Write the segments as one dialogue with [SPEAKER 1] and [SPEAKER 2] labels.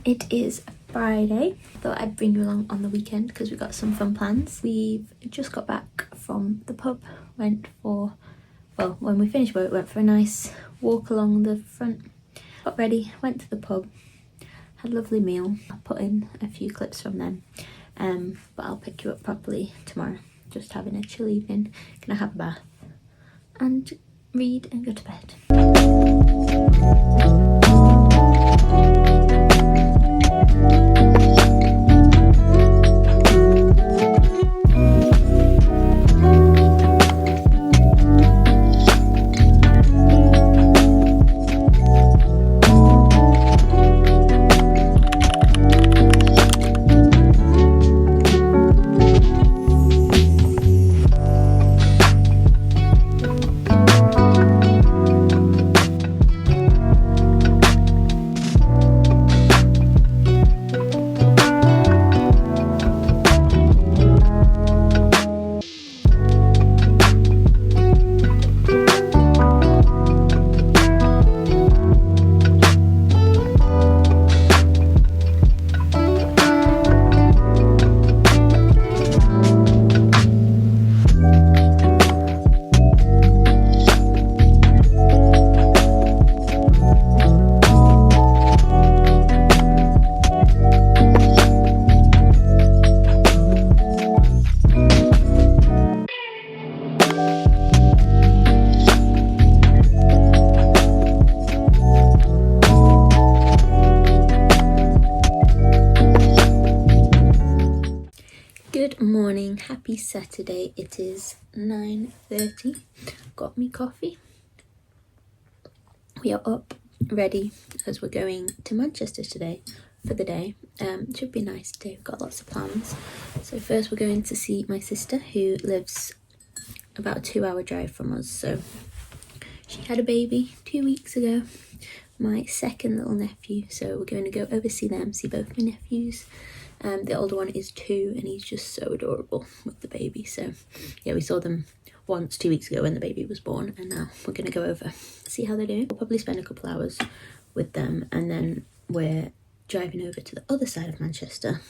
[SPEAKER 1] It is Friday. Thought I'd bring you along on the weekend because we've got some fun plans. We've just got back from the pub, when we finished work, went for a nice walk along the front, got ready, went to the pub, had a lovely meal. I'll put in a few clips from them, but I'll pick you up properly tomorrow. Just having a chill evening, gonna have a bath and read and go to bed. Good morning, happy Saturday. It is 9:30. Got me coffee. We are up, ready, as we're going to Manchester today for the day. It should be a nice day. We've got lots of plans. So first we're going to see my sister, who lives about a 2-hour drive from us. So she had a baby 2 weeks ago, my second little nephew. So we're going to go over see them, see both my nephews. The older one is 2 and he's just so adorable with the baby. So yeah, we saw them once 2 weeks ago when the baby was born, and now we're going to go over, see how they're doing. We'll probably spend a couple hours with them, and then we're driving over to the other side of Manchester.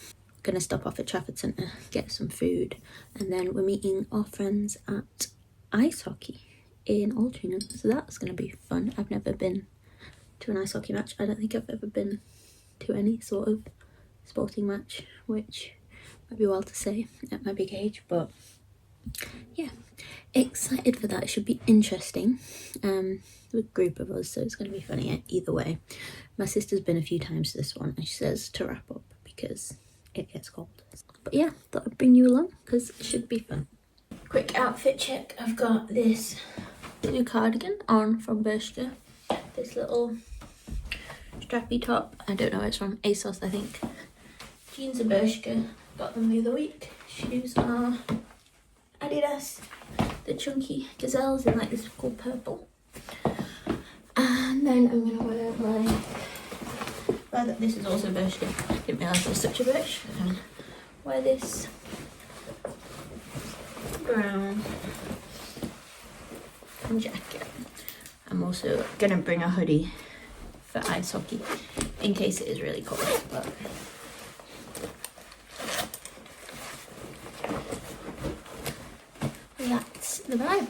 [SPEAKER 1] Going to stop off at Trafford Centre, get some food, and then we're meeting our friends at ice hockey in Altrincham. So that's going to be fun. I've never been to an ice hockey match. I don't think I've ever been to any sort of sporting match, which might be wild to say at my big age, but yeah, excited for that. It should be interesting. A group of us, so it's going to be funny either way. My sister's been a few times to this one, and she says to wrap up because it gets cold. But yeah, thought I'd bring you along because it should be fun. Quick outfit check. I've got this blue cardigan on from Bershka, this little strappy top, I don't know, it's from ASOS I think. Jeans are Bershka, got them the other week. Shoes are Adidas, the chunky gazelles in like this cool purple. And then I'm gonna wear this is also Bershka. Didn't realise it was such a Bershka. Wear this brown jacket. I'm also gonna bring a hoodie for ice hockey in case it is really cold, but that's the vibe.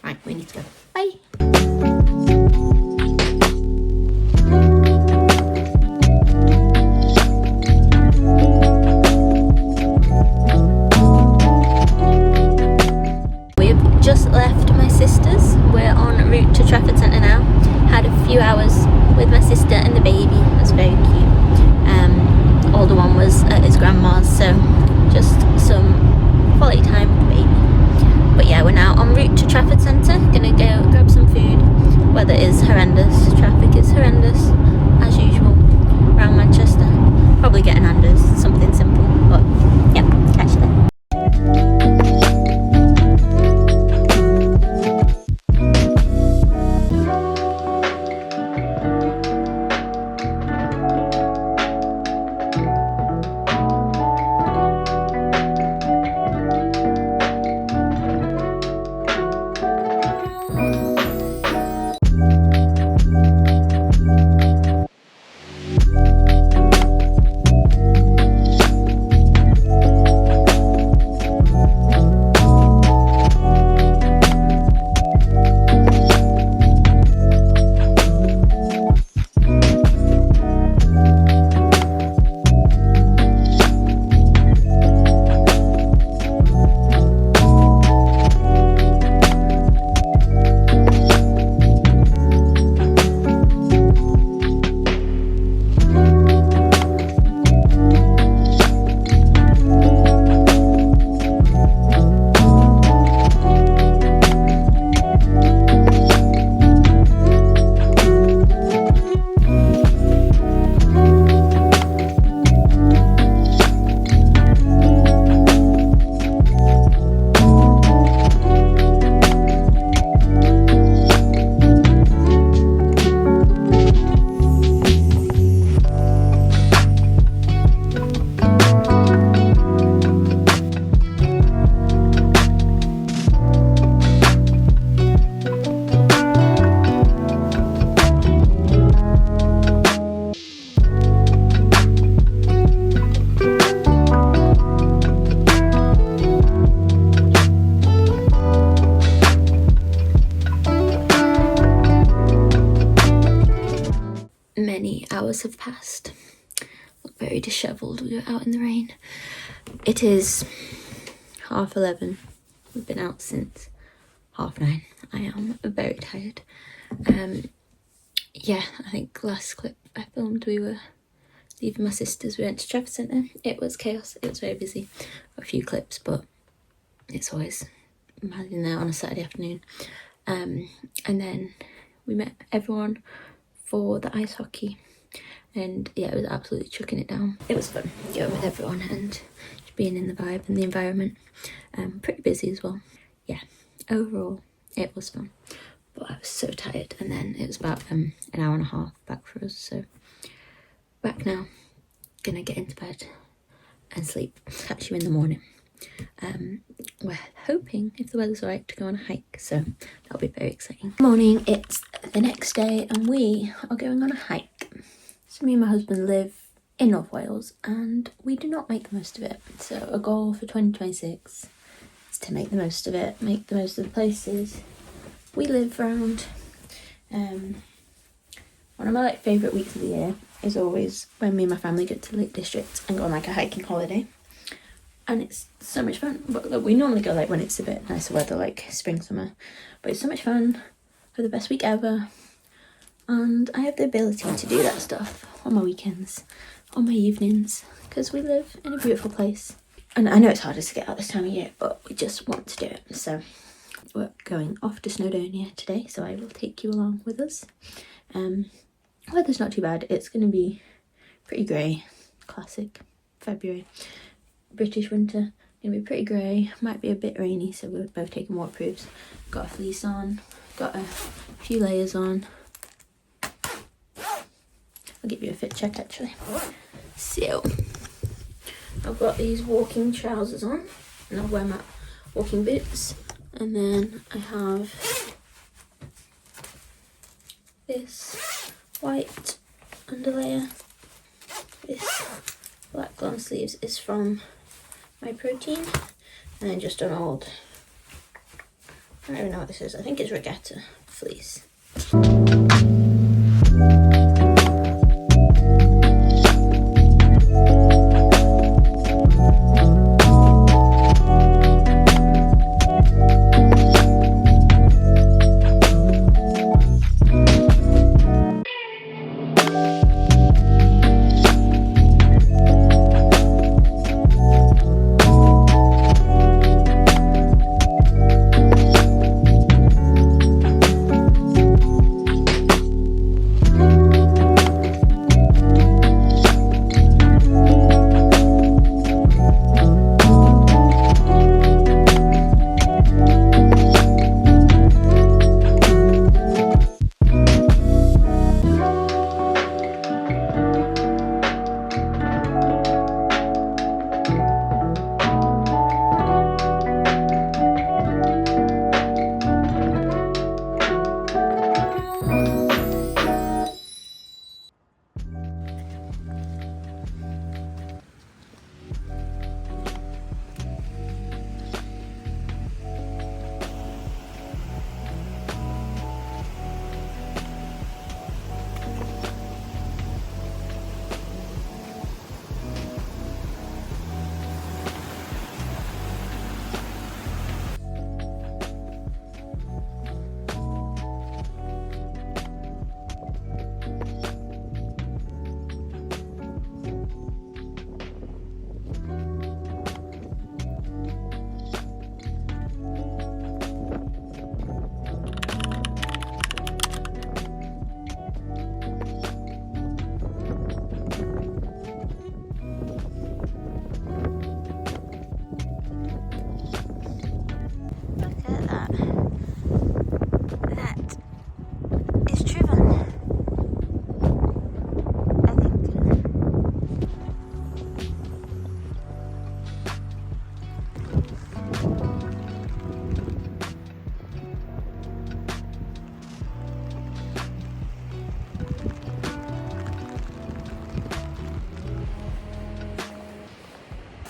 [SPEAKER 1] Right, we need to go. Bye. We've just left my sister's. We're en route to Trafford Centre now. Had a few hours with my sister and the baby. It was very cute. Older one was at his grandma's, so just some quality time with the baby. hours have passed. Look very dishevelled. We were out in the rain. It is 11:30. We've been out since 9:30. I am very tired. Yeah, I think last clip I filmed we were leaving my sister's. We went to Trafford Centre. It was chaos. It was very busy. A few clips, but it's always mad in there on a Saturday afternoon. And then we met everyone for the ice hockey, and yeah, it was absolutely chucking it down. It was fun going with everyone and just being in the vibe and the environment. Pretty busy as well. Yeah, overall it was fun, but I was so tired. And then it was about an hour and a half back for us, so back now. Gonna get into bed and sleep. Catch you in the morning. We're hoping, if the weather's alright, to go on a hike, so that'll be very exciting. Morning, it's the next day and we are going on a hike. So me and my husband live in North Wales and we do not make the most of it. So a goal for 2026 is to make the most of it, make the most of the places we live around. One of my favourite weeks of the year is always when me and my family get to Lake District and go on a hiking holiday. And it's so much fun. But look, we normally go when it's a bit nicer weather, like spring, summer. But it's so much fun. For the best week ever. And I have the ability to do that stuff on my weekends, on my evenings, because we live in a beautiful place. And I know it's harder to get out this time of year, but we just want to do it. So we're going off to Snowdonia today, so I will take you along with us. Weather's not too bad. It's going to be pretty grey. Classic February. British winter. Going to be pretty grey. Might be a bit rainy, so we're both taking waterproofs. Got a fleece on. Got a few layers on. I'll give you a fit check actually. So, I've got these walking trousers on. And I'll wear my walking boots. And then I have this white underlayer. This black long sleeves is from My Protein, and then just an old, I don't even know what this is, I think it's regatta fleece.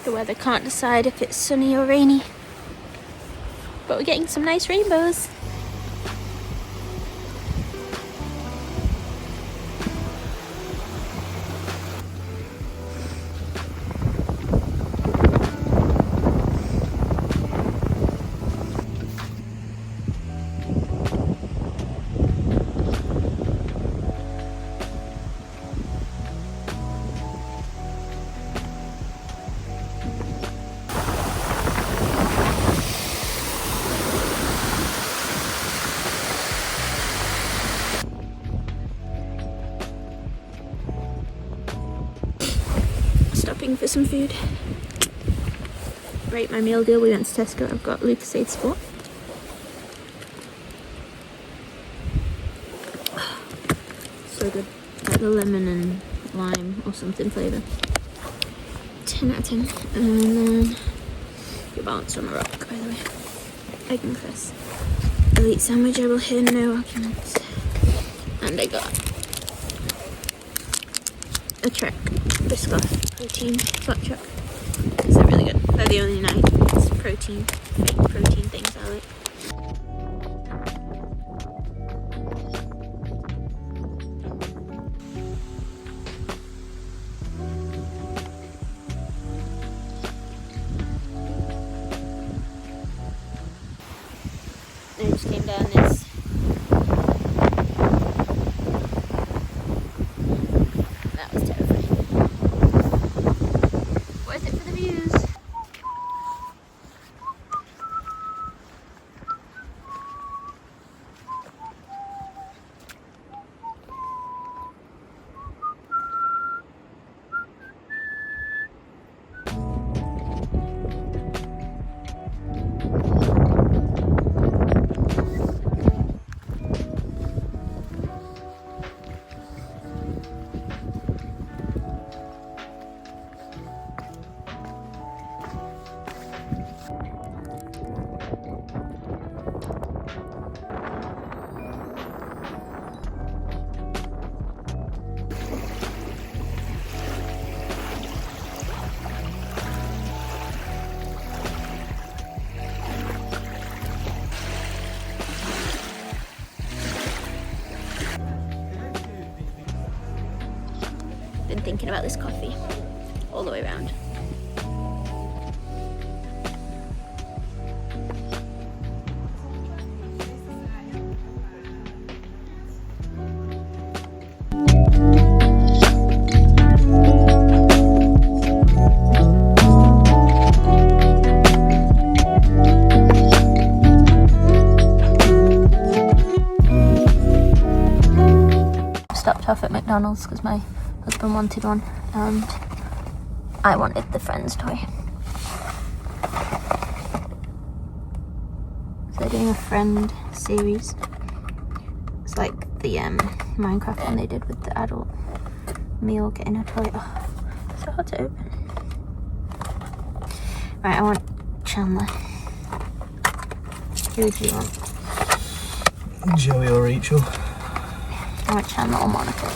[SPEAKER 1] The weather can't decide if it's sunny or rainy, but we're getting some nice rainbows. for some food. Rate my meal deal. We went to Tesco. I've got Lucozade Sport. So good. Like the lemon and lime or something flavour. 10 out of 10. And then you're balanced on a rock, by the way. Egg and cress. Elite sandwich. I will hear no arguments. And I got a Trek Biscoff protein flat chuck. They're really good. They're the only nice protein, fake protein things I like. I just came down this. That was terrifying. Worth it for the views. Been thinking about this coffee all the way around. Stopped off at McDonald's because my husband wanted one and I wanted the Friends toy. So they're doing a Friend series. It's like the Minecraft one they did with the adult meal getting a toy. Oh, so hard to open. Right, I want Chandler. Who do you want?
[SPEAKER 2] Joey or Rachel?
[SPEAKER 1] I want Chandler or Monica.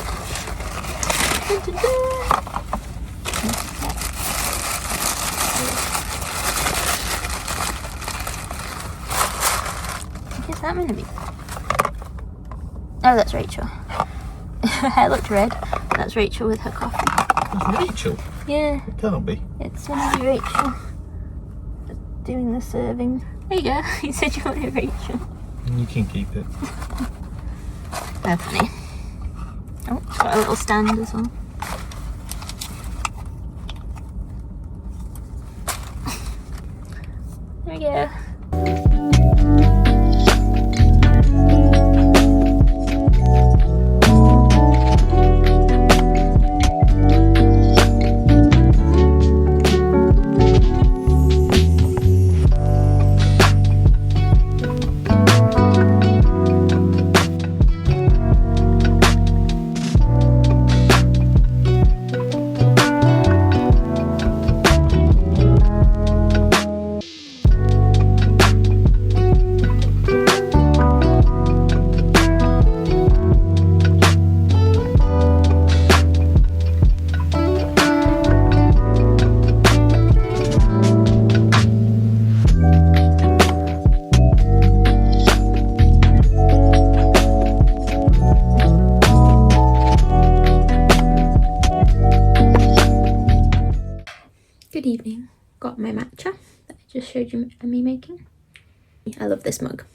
[SPEAKER 1] What's that meant to be? Oh, that's Rachel. Her hair looked red. That's Rachel with her coffee.
[SPEAKER 2] That's Rachel?
[SPEAKER 1] Yeah.
[SPEAKER 2] It can't be.
[SPEAKER 1] It's gonna be Rachel. Just doing the serving. There you go. You said you wanted Rachel.
[SPEAKER 2] You can keep it.
[SPEAKER 1] They're funny. Oh, it's got a little stand as well. There we go. Good evening. Got my matcha that I just showed you me making. I love this mug.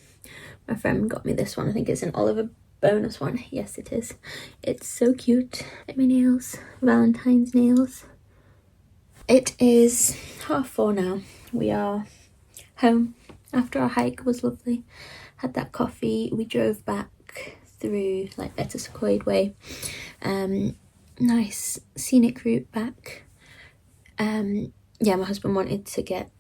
[SPEAKER 1] My friend got me this one. I think it's an Oliver bonus one. Yes, it is. It's so cute. Like my nails. Valentine's nails. It is 4:30 now. We are home after our hike. Was lovely. Had that coffee. We drove back through like Betws-y-Coed Way. Nice scenic route back. Yeah, my husband wanted to get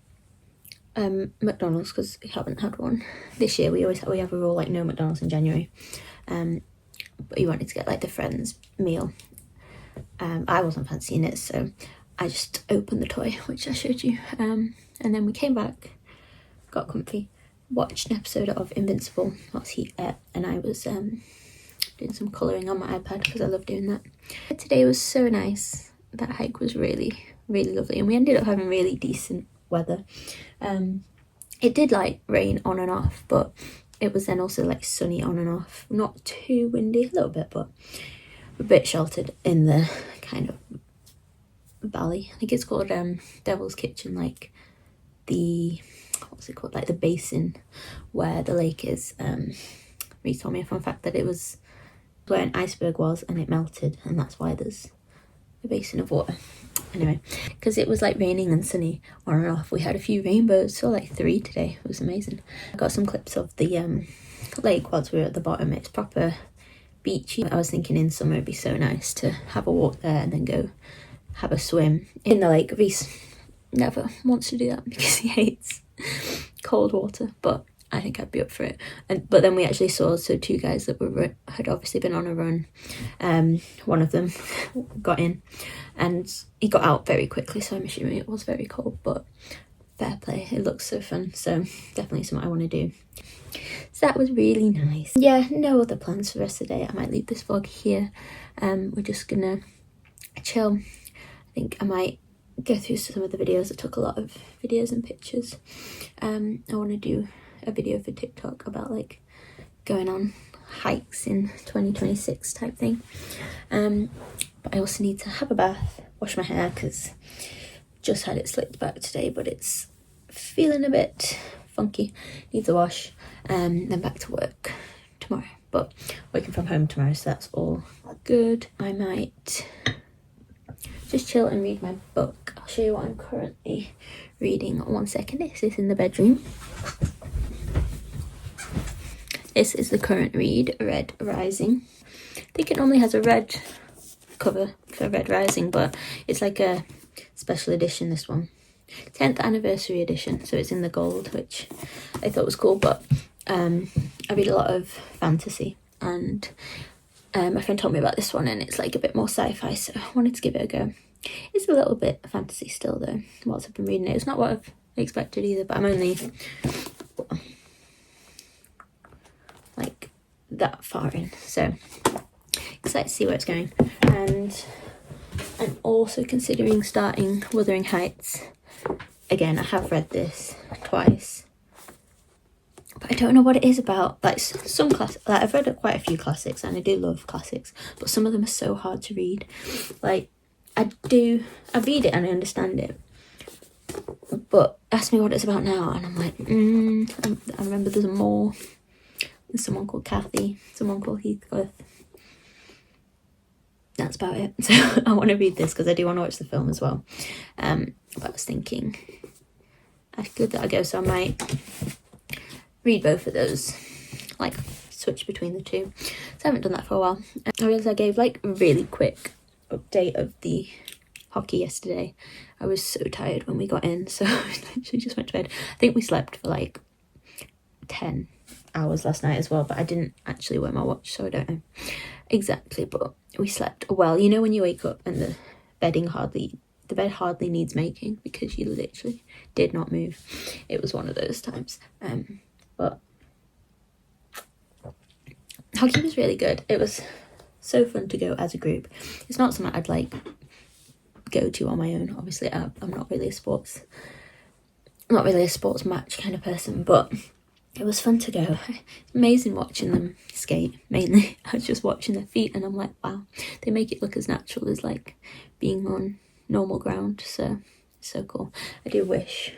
[SPEAKER 1] McDonald's because we haven't had one this year. We have a rule like no McDonald's in January. But he wanted to get like the Friends meal. I wasn't fancying it, so I just opened the toy, which I showed you. And then we came back, got comfy, watched an episode of Invincible whilst he ate, and I was doing some colouring on my iPad because I love doing that. Today was so nice. That hike was really, really lovely, and we ended up having really decent weather. It did like rain on and off, but it was then also like sunny on and off. Not too windy, a little bit, but a bit sheltered in the kind of valley. I think it's called Devil's Kitchen, like the, what's it called, like the basin where the lake is. Reese told me a fun fact that it was where an iceberg was and it melted, and that's why there's a basin of water. Anyway, because it was like raining and sunny on and off, we had a few rainbows, so like 3 today. It was amazing. I got some clips of the lake whilst we were at the bottom. It's proper beachy. I was thinking in summer it'd be so nice to have a walk there and then go have a swim in the lake. Reese never wants to do that because he hates cold water, but I think I'd be up for it. But then we actually saw 2 guys that had obviously been on a run. One of them got in and he got out very quickly, so I'm assuming it was very cold, but fair play. It looks so fun, so definitely something I want to do. So that was really nice. Yeah, no other plans for the rest of the day. I might leave this vlog here. We're just gonna chill. I think I might go through some of the videos. I took a lot of videos and pictures. I want to do a video for TikTok about like going on hikes in 2026 type thing. But I also need to have a bath, wash my hair because just had it slicked back today, but it's feeling a bit funky, needs a wash. Then back to work tomorrow, but working from home tomorrow, so that's all good. I might just chill and read my book. I'll show you what I'm currently reading. 1 second. This is in the bedroom. This is the current read, Red Rising. I think it normally has a red cover for Red Rising, but it's like a special edition, this one. 10th anniversary edition, so it's in the gold, which I thought was cool. But I read a lot of fantasy, and my friend told me about this one, and it's like a bit more sci-fi, so I wanted to give it a go. It's a little bit fantasy still though, whilst I've been reading it. It's not what I've expected either, but I'm only like that far in, so excited to see where it's going. And I'm also considering starting Wuthering Heights. Again, I have read this twice, but I don't know what it is about. Like some classics, like I've read quite a few classics, and I do love classics, but some of them are so hard to read. Like I read it and I understand it, but ask me what it's about now, and I'm like, I remember there's more. There's someone called Kathy, someone called Heathcliff. That's about it. So I want to read this because I do want to watch the film as well. But I was thinking I'd give that a go, so I might read both of those, like switch between the two. So I haven't done that for a while. I realised I gave like a really quick update of the hockey yesterday. I was so tired when we got in, so I literally just went to bed. I think we slept for like 10 hours last night as well, but I didn't actually wear my watch, so I don't know exactly, but we slept well. You know when you wake up and the bed hardly needs making because you literally did not move. It was one of those times. But hockey was really good. It was so fun to go as a group. It's not something I'd like go to on my own. Obviously I'm not really a sports match kind of person, but it was fun to go. It's amazing watching them skate, mainly. I was just watching their feet and I'm like, wow, they make it look as natural as like being on normal ground. So cool. I do wish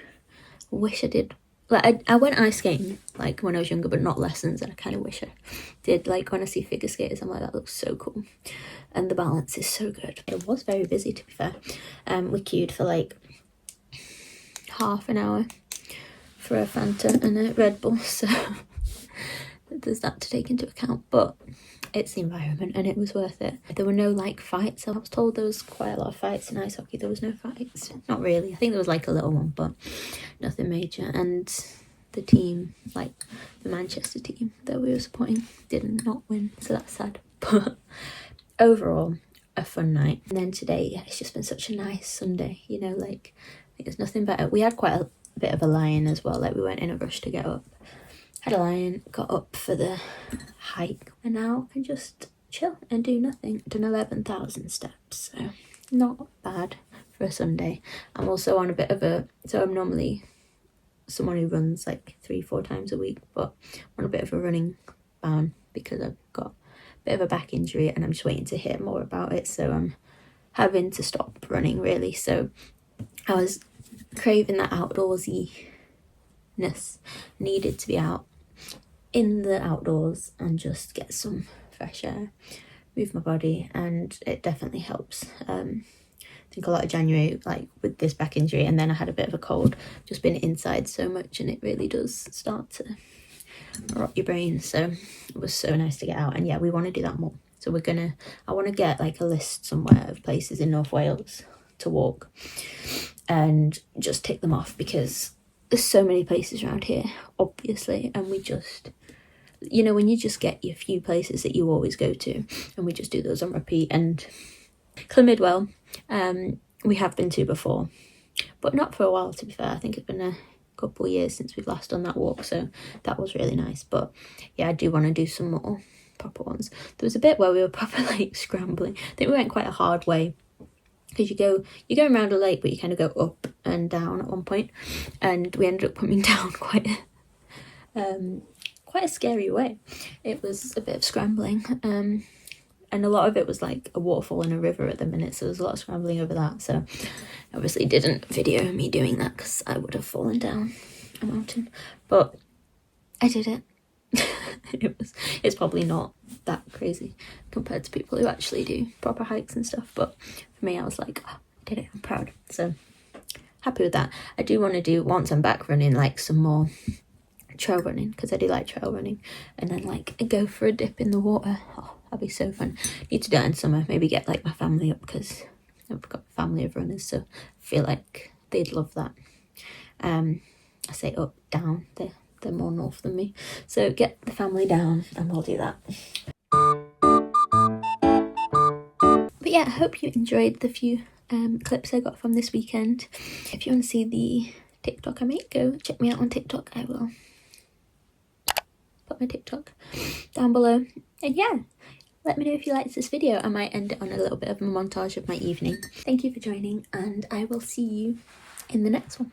[SPEAKER 1] I did. Like I went ice skating like when I was younger, but not lessons, and I kind of wish I did. Like when I see figure skaters, I'm like, that looks so cool. And the balance is so good. It was very busy, to be fair. We queued for like half an hour for a Fanta and a Red Bull, so there's that to take into account. But it's the environment and it was worth it. There were no like fights. I was told there was quite a lot of fights in ice hockey. There was no fights. Not really. I think there was like a little one, but nothing major. And the team, like the Manchester team that we were supporting, did not win, so that's sad. But overall, a fun night. And then today, yeah, it's just been such a nice Sunday, you know, like I think there's nothing better. We had quite a bit of a lie-in as well, like we weren't in a rush to get up. Had a lie-in, got up for the hike, and now I can just chill and do nothing. Done 11,000 steps, so not bad for a Sunday. I'm also on a bit of a, so I'm normally someone who runs like 3-4 times a week, but I'm on a bit of a running ban because I've got a bit of a back injury and I'm just waiting to hear more about it, so I'm having to stop running really. So I was craving that outdoorsy-ness, needed to be out in the outdoors and just get some fresh air, move my body, and it definitely helps. I think a lot of January, like with this back injury, and then I had a bit of a cold, just been inside so much, and it really does start to rot your brain. So it was so nice to get out, and yeah, we want to do that more. So I want to get like a list somewhere of places in North Wales to walk and just tick them off, because there's so many places around here, obviously, and we just, you know, when you just get your few places that you always go to, and we just do those on repeat. And Clymidwell, we have been to before, but not for a while, to be fair. I think it's been a couple of years since we've last done that walk, so that was really nice. But yeah, I do want to do some more proper ones. There was a bit where we were proper like scrambling. I think we went quite a hard way, because you're going around a lake, but you kind of go up and down at one point, and we ended up coming down quite a scary way. It was a bit of scrambling, and a lot of it was like a waterfall and a river at the minute, so there was a lot of scrambling over that. So I obviously didn't video me doing that because I would have fallen down a mountain, but I did it. It's probably not that crazy compared to people who actually do proper hikes and stuff, but for me, I was like, oh, I did it, I'm proud. So happy with that. I do want to do, once I'm back running, like some more trail running, because I do like trail running, and then like go for a dip in the water. Oh, that'd be so fun. Need to do it in summer, maybe get like my family up, because I've got a family of runners, so I feel like they'd love that. I say up, down, they're more north than me, so get the family down and we'll do that. But yeah, I hope you enjoyed the few clips I got from this weekend. If you want to see the TikTok I make, go check me out on TikTok. I will put my TikTok down below. And yeah, let me know if you liked this video. I might end it on a little bit of a montage of my evening. Thank you for joining, and I will see you in the next one.